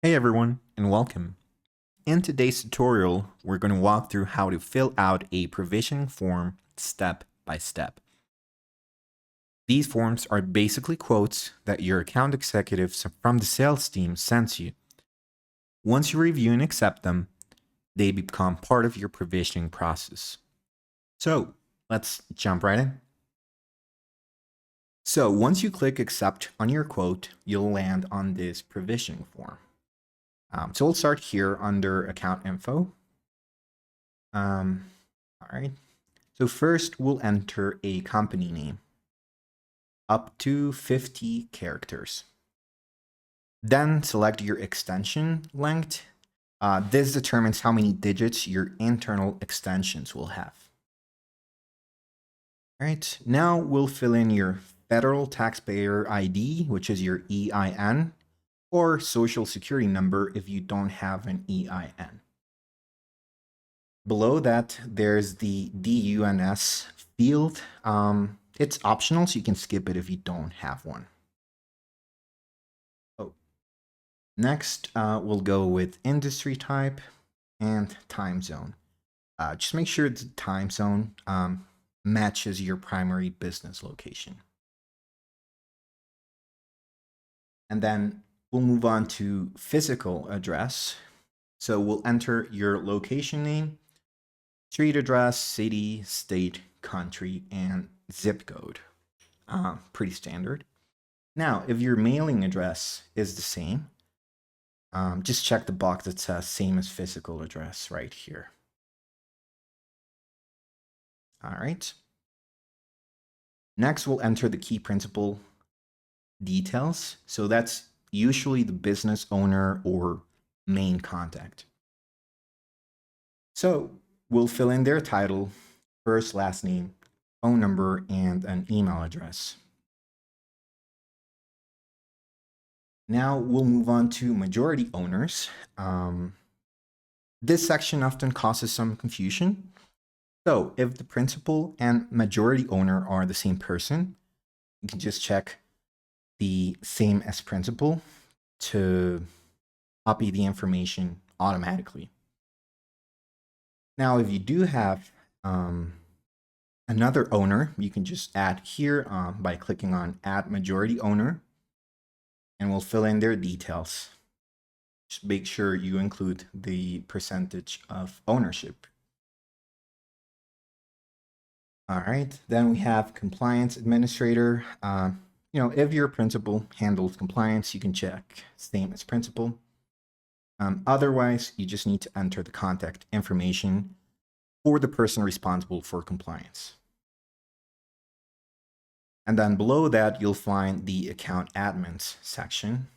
Hey everyone, and welcome. In today's tutorial, we're going to walk through how to fill out a provisioning form step by step. These forms are basically quotes that your account executives from the sales team sends you. Once you review and accept them, they become part of your provisioning process. So let's jump right in. So once you click accept on your quote, you'll land on this provisioning form. So we'll start here under account info. All right. So first we'll enter a company name, up to 50 characters. Then select your extension length. This determines how many digits your internal extensions will have. All right, now we'll fill in your federal taxpayer ID, which is your EIN, or social security number if you don't have an EIN. Below that, there's the DUNS field. It's optional, so you can skip it if you don't have one. Oh. Next, we'll go with industry type and time zone. Just make sure the time zone matches your primary business location. And then we'll move on to physical address. So we'll enter your location name, street address, city, state, country, and zip code. Pretty standard. Now, if your mailing address is the same, just check the box that says same as physical address right here. All right. Next, we'll enter the key principal details. So that's usually the business owner or main contact. So we'll fill in their title, first, last name, phone number, and an email address. Now we'll move on to majority owners. This section often causes some confusion. So if the principal and majority owner are the same person, you can just check the same as principal to copy the information automatically. Now, if you do have another owner, you can just add here by clicking on Add Majority Owner, and we'll fill in their details. Just make sure you include the percentage of ownership. All right, then we have Compliance Administrator. If your principal handles compliance, you can check same as principal. Otherwise, you just need to enter the contact information for the person responsible for compliance. And then below that, you'll find the account admins section.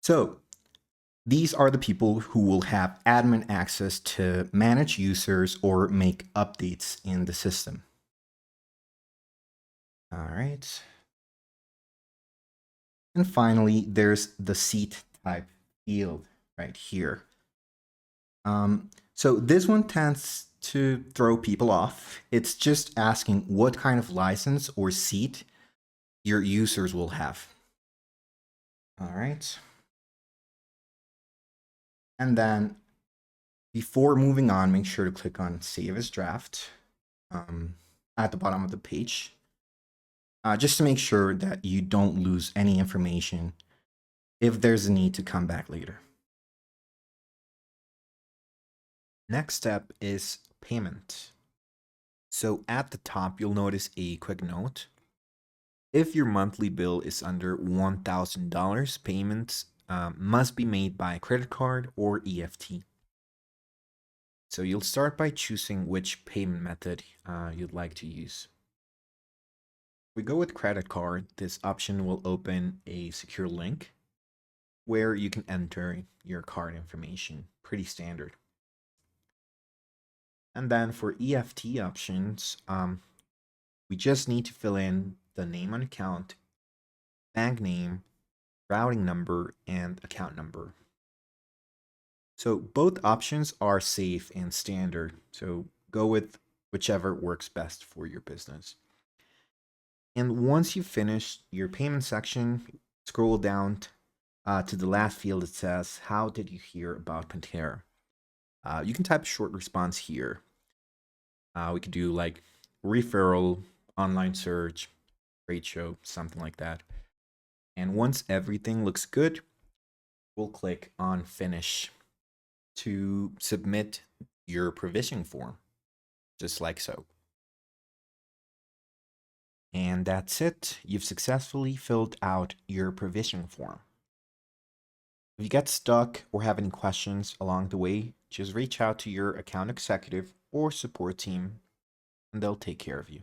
So these are the people who will have admin access to manage users or make updates in the system. All right. And finally, there's the seat type field right here. So this one tends to throw people off. It's just asking what kind of license or seat your users will have. All right. And then before moving on, make sure to click on Save as Draft at the bottom of the page, just to make sure that you don't lose any information if there's a need to come back later. Next step is payment. So at the top, you'll notice a quick note. If your monthly bill is under $1,000, payments must be made by credit card or EFT. So you'll start by choosing which payment method you'd like to use. If we go with credit card, this option will open a secure link where you can enter your card information. Pretty standard. And then for EFT options, we just need to fill in the name on account, bank name, routing number, and account number. So both options are safe and standard. So go with whichever works best for your business. And once you finish your payment section, scroll down To the last field, it says, how did you hear about PanTerra? You can type a short response here. We could do like referral, online search, trade show, something like that. And once everything looks good, we'll click on finish to submit your provisioning form, just like so. And that's it. You've successfully filled out your provisioning form. If you get stuck or have any questions along the way, just reach out to your account executive or support team and they'll take care of you.